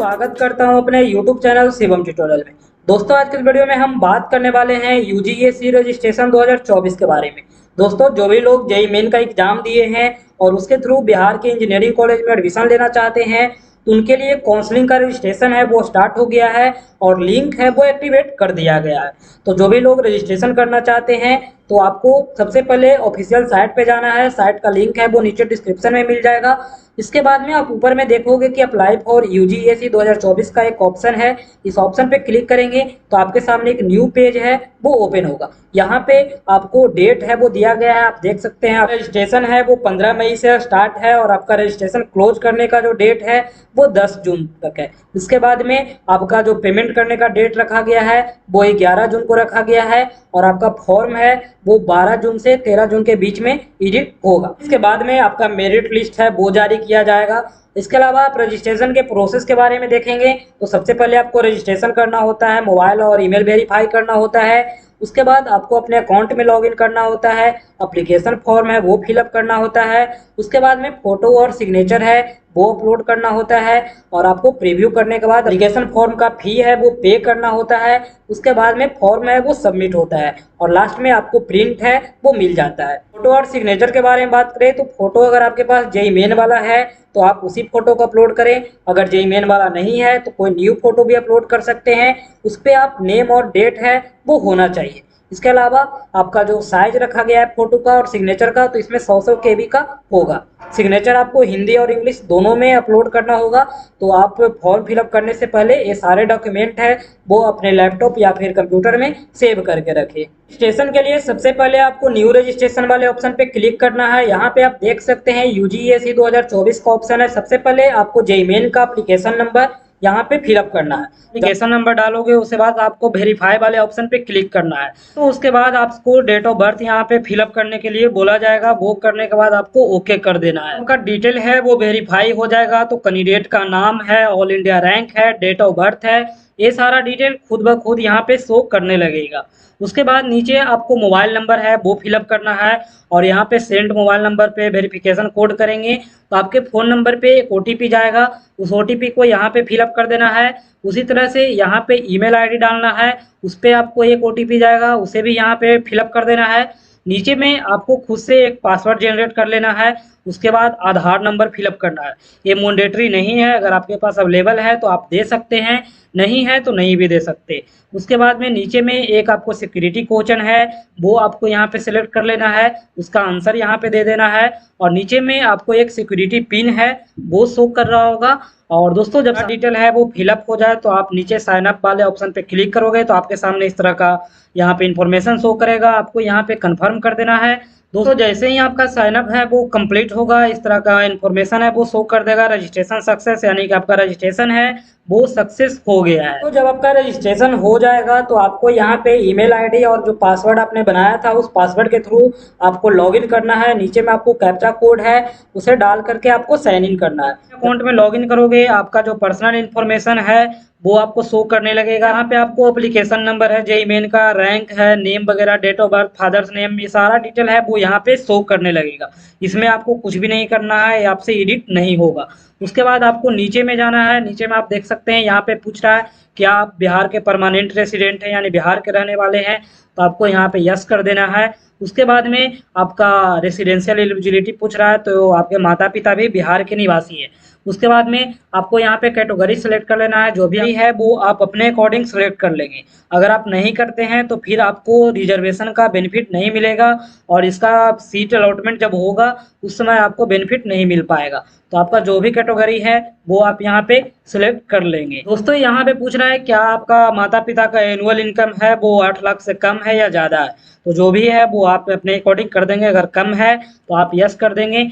स्वागत करता हूं अपने YouTube चैनल शिवम ट्यूटोरियल में। दोस्तों आज के इस वीडियो में हम बात करने वाले हैं यूजीएसी रजिस्ट्रेशन 2024 के बारे में। दोस्तों जो भी लोग जेईई मेन का एग्जाम दिए हैं और उसके थ्रू बिहार के इंजीनियरिंग कॉलेज में एडमिशन लेना चाहते हैं तो उनके लिए काउंसलिंग का रजिस्ट्रेशन है वो स्टार्ट हो गया है और लिंक है वो एक्टिवेट कर दिया गया है। तो जो भी लोग रजिस्ट्रेशन करना चाहते हैं तो आपको सबसे पहले ऑफिशियल साइट पे जाना है। साइट का लिंक है वो नीचे डिस्क्रिप्शन में मिल जाएगा। इसके बाद में आप ऊपर में देखोगे कि अप्लाई फॉर यूजीएसी 2024 का एक ऑप्शन है। इस ऑप्शन पे क्लिक करेंगे तो आपके सामने एक न्यू पेज है वो ओपन होगा। यहाँ पे आपको डेट है वो दिया गया है, आप देख सकते हैं। रजिस्ट्रेशन है वो 15 मई से स्टार्ट है और आपका रजिस्ट्रेशन क्लोज करने का जो डेट है वो 10 जून तक है। इसके बाद में आपका जो पेमेंट करने का डेट रखा गया है वो 11 जून को रखा गया है और आपका फॉर्म है वो 12 जून से 13 जून के बीच में एडिट होगा। इसके बाद में आपका मेरिट लिस्ट है वो जारी किया जाएगा। इसके अलावा आप रजिस्ट्रेशन के प्रोसेस के बारे में देखेंगे तो सबसे पहले आपको रजिस्ट्रेशन करना होता है, मोबाइल और ईमेल वेरीफाई करना होता है। उसके बाद आपको अपने अकाउंट में लॉगिन करना होता है, एप्लीकेशन फॉर्म है वो फिलअप करना होता है। उसके बाद में फोटो और सिग्नेचर है वो अपलोड करना होता है और आपको प्रीव्यू करने के बाद एप्लीकेशन फॉर्म का फी है वो पे करना होता है। उसके बाद में फॉर्म है वो सबमिट होता है और लास्ट में आपको प्रिंट है वो मिल जाता है। फोटो और सिग्नेचर के बारे में बात करें तो फोटो अगर आपके पास जेईई मेन वाला है तो आप उसी फोटो को अपलोड करें। अगर जेईई मेन वाला नहीं है तो कोई न्यू फोटो भी अपलोड कर सकते हैं। उस पर आप नेम और डेट है वो होना चाहिए। इसके अलावा आपका जो साइज रखा गया है फोटो का और सिग्नेचर का तो इसमें 100 KB का होगा। सिग्नेचर आपको हिंदी और इंग्लिश दोनों में अपलोड करना होगा। तो आप फॉर्म फिलअप करने से पहले ये सारे डॉक्यूमेंट है वो अपने लैपटॉप या फिर कंप्यूटर में सेव करके रखें। रजिस्ट्रेशन के लिए सबसे पहले आपको न्यू रजिस्ट्रेशन वाले ऑप्शन पे क्लिक करना है। यहाँ पे आप देख सकते हैं यूजीएसी 2024 का ऑप्शन है। सबसे पहले आपको जेईई मेन का एप्लीकेशन नंबर यहाँ पे फिलअप करना है। एप्लीकेशन नंबर डालोगे उसके बाद आपको वेरीफाई वाले ऑप्शन पे क्लिक करना है। तो उसके बाद आपको डेट ऑफ बर्थ यहाँ पे फिलअप करने के लिए बोला जाएगा। वो करने के बाद आपको ओके कर देना है। आपका डिटेल है वो वेरीफाई हो जाएगा। तो कैंडिडेट का नाम है, ऑल इंडिया रैंक है, डेट ऑफ बर्थ है, ये सारा डिटेल खुद ब खुद यहाँ पे शो करने लगेगा। उसके बाद नीचे आपको मोबाइल नंबर है वो फिलअप करना है और यहाँ पे सेंड मोबाइल नंबर पे वेरिफिकेशन कोड करेंगे तो आपके फ़ोन नंबर पे एक ओटीपी जाएगा। उस ओटीपी को यहाँ पे फिलअप कर देना है। उसी तरह से यहाँ पे ईमेल आईडी डालना है, उस पर आपको एक ओटीपी जाएगा, उसे भी यहाँ पे फिलअप कर देना है। नीचे में आपको खुद से एक पासवर्ड जनरेट कर लेना है। उसके बाद आधार नंबर फिलअप करना है। ये मैंडेटरी नहीं है, अगर आपके पास अवेलेबल है तो आप दे सकते हैं, नहीं है तो नहीं भी दे सकते। उसके बाद में नीचे में एक आपको सिक्योरिटी क्वेश्चन है वो आपको यहाँ पे सिलेक्ट कर लेना है, उसका आंसर यहाँ पे दे देना है और नीचे में आपको एक सिक्योरिटी पिन है वो शो कर रहा होगा। और दोस्तों जब डिटेल है वो फिलअप हो जाए तो आप नीचे साइन अप वाले ऑप्शन पे क्लिक करोगे तो आपके सामने इस तरह का यहाँ पे इंफॉर्मेशन शो करेगा। आपको यहाँ पे कंफर्म कर देना है। दोस्तों जैसे ही आपका साइन अप है वो कंप्लीट होगा इस तरह का इंफॉर्मेशन है वो शो कर देगा रजिस्ट्रेशन सक्सेस, यानी कि आपका रजिस्ट्रेशन है वो सक्सेस हो गया है। तो जब आपका रजिस्ट्रेशन हो जाएगा तो आपको यहाँ पे ईमेल आईडी और जो पासवर्ड आपने बनाया था उस पासवर्ड के थ्रू आपको लॉगिन करना है। नीचे में आपको कैप्चा कोड है उसे डाल करके आपको साइन इन करना है। अकाउंट में लॉगिन करोगे आपका जो पर्सनल इन्फॉर्मेशन है वो आपको शो करने लगेगा। यहाँ पे आपको एप्लीकेशन नंबर है, जेईई मेन का रैंक है, नेम वगैरह, date of birth, father's name, ये सारा डिटेल है वो यहाँ पे शो करने लगेगा। इसमें आपको कुछ भी नहीं करना है, आपसे एडिट नहीं होगा। उसके बाद आपको नीचे में जाना है। नीचे में आप देख सकते हैं यहाँ पे पूछ रहा है क्या आप बिहार के परमानेंट रेसिडेंट हैं, यानी बिहार के रहने वाले हैं, तो आपको यहाँ पे यस कर देना है। उसके बाद में आपका रेसिडेंशियल एलिजिबिलिटी पूछ रहा है तो आपके माता पिता भी बिहार के निवासी है। उसके बाद में आपको यहाँ पे कैटेगरी सेलेक्ट कर लेना है, जो भी है वो आप अपने अकॉर्डिंग सेलेक्ट कर लेंगे। अगर आप नहीं करते हैं तो फिर आपको रिजर्वेशन का बेनिफिट नहीं मिलेगा और इसका सीट अलॉटमेंट जब होगा उस समय आपको बेनिफिट नहीं मिल पाएगा। तो आपका जो भी कैटेगरी है वो आप यहाँ पे सिलेक्ट कर लेंगे। दोस्तों यहाँ पे पूछ रहा है क्या आपका माता पिता का एनुअल इनकम है वो 8 लाख से कम है या ज़्यादा है, तो जो भी है वो आप अपने अकॉर्डिंग कर देंगे। अगर कम है तो आप यस कर देंगे।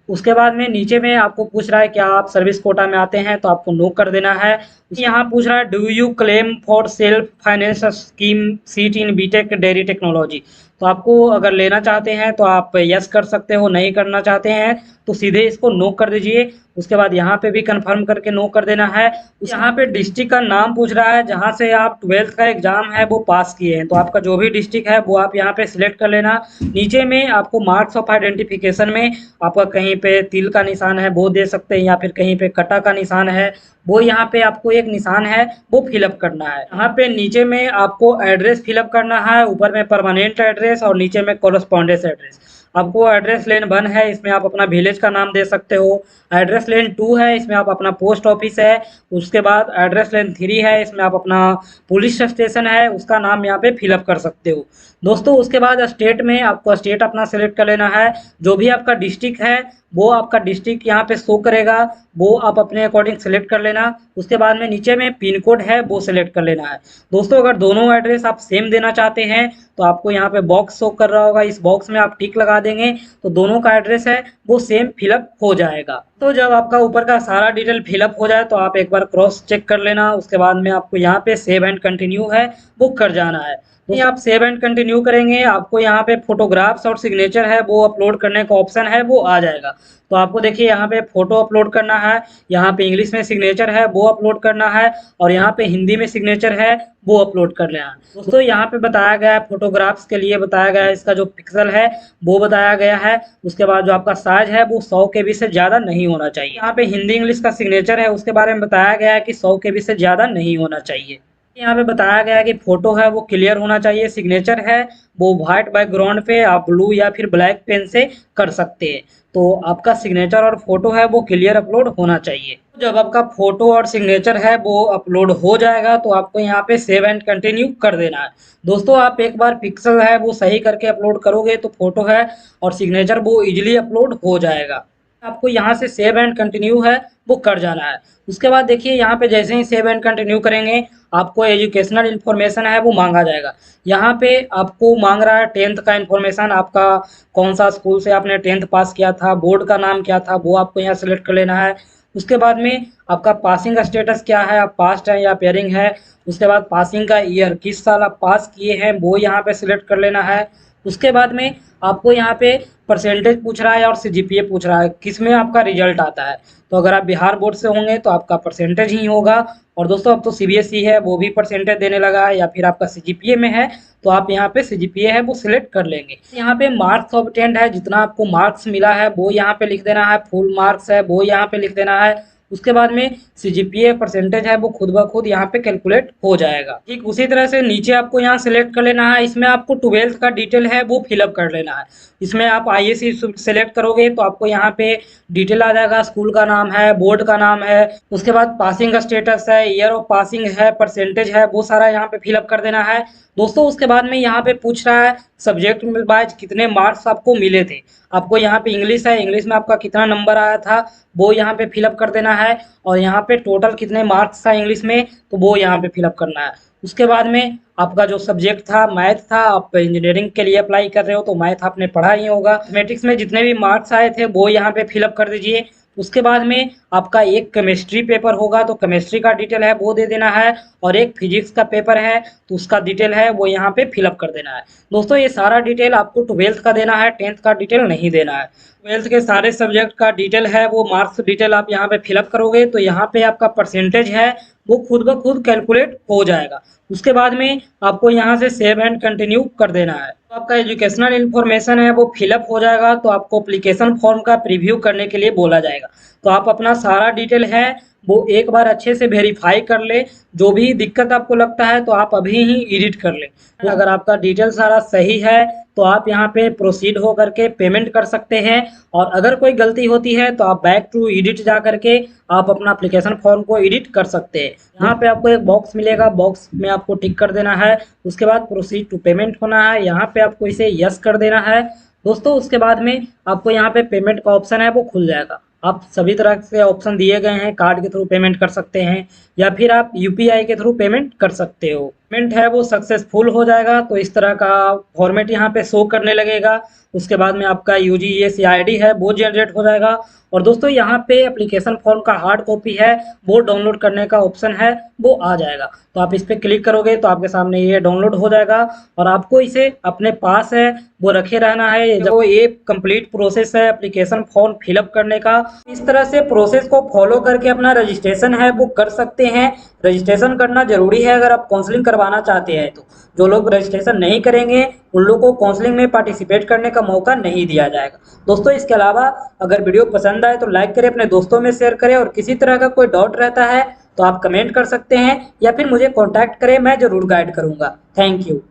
उसके बाद में नीचे में आपको पूछ रहा है क्या आप सर्विस कोटा में आते हैं, तो आपको नो कर देना है। यहाँ पूछ रहा है do you claim for self finance scheme seat in BTech dairy technology, तो आपको अगर लेना चाहते हैं तो आप यस कर सकते हो, नहीं करना चाहते हैं तो सीधे इसको नो कर दीजिए। उसके बाद यहाँ पे भी कंफर्म करके नो कर देना है। यहाँ पे डिस्ट्रिक्ट का नाम पूछ रहा है जहाँ से आप 12th का एग्जाम है वो पास किए हैं, तो आपका जो भी डिस्ट्रिक्ट है वो आप यहाँ पे सिलेक्ट कर लेना। नीचे में आपको मार्क्स ऑफ आइडेंटिफिकेशन में आपका कहीं पे तिल का निशान है वो दे सकते हैं, या फिर कहीं पे कटा का निशान है वो यहाँ पे आपको एक निशान है वो फिलअप करना है। यहाँ पे नीचे में आपको एड्रेस फिलअप करना है, ऊपर में परमानेंट एड्रेस और नीचे में कॉरेस्पॉन्डेंस एड्रेस। आपको एड्रेस लेन 1 है, इसमें आप अपना विलेज का नाम दे सकते हो। एड्रेस लेन 2 है, इसमें आप अपना पोस्ट ऑफिस है। उसके बाद एड्रेस लेन 3 है, इसमें आप अपना पुलिस स्टेशन है उसका नाम यहाँ पे फिलअप कर सकते हो दोस्तों। उसके बाद स्टेट में आपको स्टेट अपना सेलेक्ट कर लेना है। जो भी आपका डिस्ट्रिक्ट है वो आपका डिस्ट्रिक्ट यहाँ पे शो करेगा, वो आप अपने अकॉर्डिंग सेलेक्ट कर लेना। उसके बाद में नीचे में पिन कोड है वो सेलेक्ट कर लेना है दोस्तों। अगर दोनों एड्रेस आप सेम देना चाहते हैं तो आपको यहाँ पे बॉक्स शो कर रहा होगा, इस बॉक्स में आप टिक लगा देंगे तो दोनों का एड्रेस है वो सेम फिलअप हो जाएगा। तो जब आपका ऊपर का सारा डिटेल फिलअप हो जाए तो आप एक बार क्रॉस चेक कर लेना। उसके बाद में आपको यहाँ पे सेव एंड कंटिन्यू है वो कर जाना है। ये आप सेव एंड कंटिन्यू करेंगे, आपको यहाँ पे फोटोग्राफ्स और सिग्नेचर है वो अपलोड करने का ऑप्शन है वो आ जाएगा। तो आपको देखिए यहाँ पे फोटो अपलोड करना है, यहाँ पे इंग्लिश में सिग्नेचर है वो अपलोड करना है, और यहाँ पे हिंदी में सिग्नेचर है वो अपलोड कर लेना है दोस्तों। यहाँ पे बताया गया है फोटोग्राफ्स के लिए बताया गया है, इसका जो पिक्सल है वो बताया गया है। उसके बाद जो आपका साइज है वो 100 KB से ज़्यादा नहीं होना चाहिए। यहाँ पे हिंदी इंग्लिश का सिग्नेचर है उसके बारे में बताया गया है कि 100 KB से ज़्यादा नहीं होना चाहिए। यहाँ पे बताया गया है कि फोटो है वो क्लियर होना चाहिए, सिग्नेचर है वो व्हाइट बैकग्राउंड पे आप ब्लू या फिर ब्लैक पेन से कर सकते हैं। तो आपका सिग्नेचर और फोटो है वो क्लियर अपलोड होना चाहिए। जब आपका फोटो और सिग्नेचर है वो अपलोड हो जाएगा तो आपको यहाँ पे सेव एंड कंटिन्यू कर देना है दोस्तों। आप एक बार पिक्सल है वो सही करके अपलोड करोगे तो फोटो है और सिग्नेचर वो इजीली अपलोड हो जाएगा। आपको यहाँ से सेव एंड कंटिन्यू है वो कर जाना है। उसके बाद देखिए यहाँ पे जैसे ही सेव एंड कंटिन्यू करेंगे आपको एजुकेशनल इन्फॉर्मेशन है वो मांगा जाएगा। यहाँ पे आपको मांग रहा है 10th का इन्फॉर्मेशन, आपका कौन सा स्कूल से आपने 10th पास किया था, बोर्ड का नाम क्या था वो आपको यहाँ सेलेक्ट कर लेना है। उसके बाद में आपका पासिंग स्टेटस क्या है, आप पास्ट हैं या पेयरिंग है। उसके बाद पासिंग का ईयर, किस साल आप पास किए हैं वो यहाँ पे सिलेक्ट कर लेना है। उसके बाद में आपको यहाँ पे परसेंटेज पूछ रहा है और सीजीपीए पूछ रहा है किस में आपका रिजल्ट आता है। तो अगर आप बिहार बोर्ड से होंगे तो आपका परसेंटेज ही होगा, और दोस्तों अब तो सीबीएसई है वो भी परसेंटेज देने लगा है, या फिर आपका सीजीपीए में है तो आप यहाँ पे सीजीपीए है वो सिलेक्ट कर लेंगे। यहाँ पे मार्क्स ऑब्टेन्ड है, जितना आपको मार्क्स मिला है वो यहाँ पे लिख देना है, फुल मार्क्स है वो यहाँ पे लिख देना है। उसके बाद में सीजीपीए परसेंटेज है वो खुद ब खुद यहाँ पे कैलकुलेट हो जाएगा। ठीक उसी तरह से नीचे आपको यहाँ सिलेक्ट कर लेना है, इसमें आपको 12th का डिटेल है वो फिलअप कर लेना है। इसमें आप आईएससी सेलेक्ट करोगे तो आपको यहाँ पे डिटेल आ जाएगा, स्कूल का नाम है, बोर्ड का नाम है, उसके बाद पासिंग का स्टेटस है, ईयर ऑफ पासिंग है, परसेंटेज है, वो सारा यहाँ पे फिलअप कर देना है दोस्तों। उसके बाद में यहाँ पे पूछ रहा है सब्जेक्ट वाइज कितने मार्क्स आपको मिले थे। आपको यहाँ पे इंग्लिश है, इंग्लिश में आपका कितना नंबर आया था वो यहाँ पे फिलअप कर देना है, और यहाँ पे टोटल कितने मार्क्स था इंग्लिश में तो वो यहाँ पे फिलअप करना है। उसके बाद में आपका जो सब्जेक्ट था मैथ था, आप इंजीनियरिंग के लिए अप्लाई कर रहे हो तो मैथ आपने पढ़ा ही होगा। मैथमेटिक्स में जितने भी मार्क्स आए थे वो यहाँ पे फिलअप कर दीजिए। उसके बाद में आपका एक केमिस्ट्री पेपर होगा तो केमिस्ट्री का डिटेल है वो दे देना है, और एक फिजिक्स का पेपर है तो उसका डिटेल है वो यहाँ पे फिलअप कर देना है दोस्तों। ये सारा डिटेल आपको 12th का देना है, 10th का डिटेल नहीं देना है। 12th के सारे सब्जेक्ट का डिटेल है वो मार्क्स डिटेल आप यहाँ पे फिलअप करोगे तो यहाँ पे आपका परसेंटेज है वो खुद ब खुद कैलकुलेट हो जाएगा। उसके बाद में आपको यहाँ से सेव एंड कंटिन्यू कर देना है। तो आपका एजुकेशनल इन्फॉर्मेशन है वो फिलअप हो जाएगा, तो आपको एप्लीकेशन फॉर्म का प्रीव्यू करने के लिए बोला जाएगा। तो आप अपना सारा डिटेल है वो एक बार अच्छे से वेरीफाई कर ले, जो भी दिक्कत आपको लगता है तो आप अभी ही एडिट कर लें। तो अगर आपका डिटेल सारा सही है तो आप यहाँ पे प्रोसीड हो करके पेमेंट कर सकते हैं, और अगर कोई गलती होती है तो आप बैक टू एडिट जा करके आप अपना एप्लीकेशन फॉर्म को एडिट कर सकते हैं। यहाँ पे आपको एक बॉक्स मिलेगा, बॉक्स में आपको टिक कर देना है। उसके बाद प्रोसीड टू पेमेंट होना है, यहाँ पे आपको इसे यस कर देना है दोस्तों। उसके बाद में आपको यहाँ पे पेमेंट का ऑप्शन है वो खुल जाएगा। आप सभी तरह से ऑप्शन दिए गए हैं, कार्ड के थ्रू पेमेंट कर सकते हैं या फिर आप यूपीआई के थ्रू पेमेंट कर सकते हो। पेमेंट है वो सक्सेसफुल हो जाएगा। तो इस तरह का फॉर्मेट यहाँ पे शो करने लगेगा। उसके बाद में आपका यूजीसी आईडी है वो जनरेट हो जाएगा। और दोस्तों यहाँ पे एप्लीकेशन फॉर्म का हार्ड कॉपी है वो डाउनलोड करने का ऑप्शन है वो आ जाएगा। तो आप इस पर क्लिक करोगे तो आपके सामने ये डाउनलोड हो जाएगा और आपको इसे अपने पास है वो रखे रहना है जब वो ये कंप्लीट प्रोसेस है एप्लीकेशन फॉर्म फिलअप करने का। इस तरह से प्रोसेस को फॉलो करके अपना रजिस्ट्रेशन है वो कर सकते हैं। रजिस्ट्रेशन करना जरूरी है अगर आप काउंसलिंग करवाना चाहते हैं तो। जो लोग रजिस्ट्रेशन नहीं करेंगे उन लोगों को काउंसलिंग में पार्टिसिपेट करने का मौका नहीं दिया जाएगा। दोस्तों इसके अलावा अगर वीडियो पसंद आए तो लाइक करें, अपने दोस्तों में शेयर करें और किसी तरह का कोई डाउट रहता है तो आप कमेंट कर सकते हैं या फिर मुझे कॉन्टैक्ट करें, मैं जरूर गाइड करूंगा। Thank you.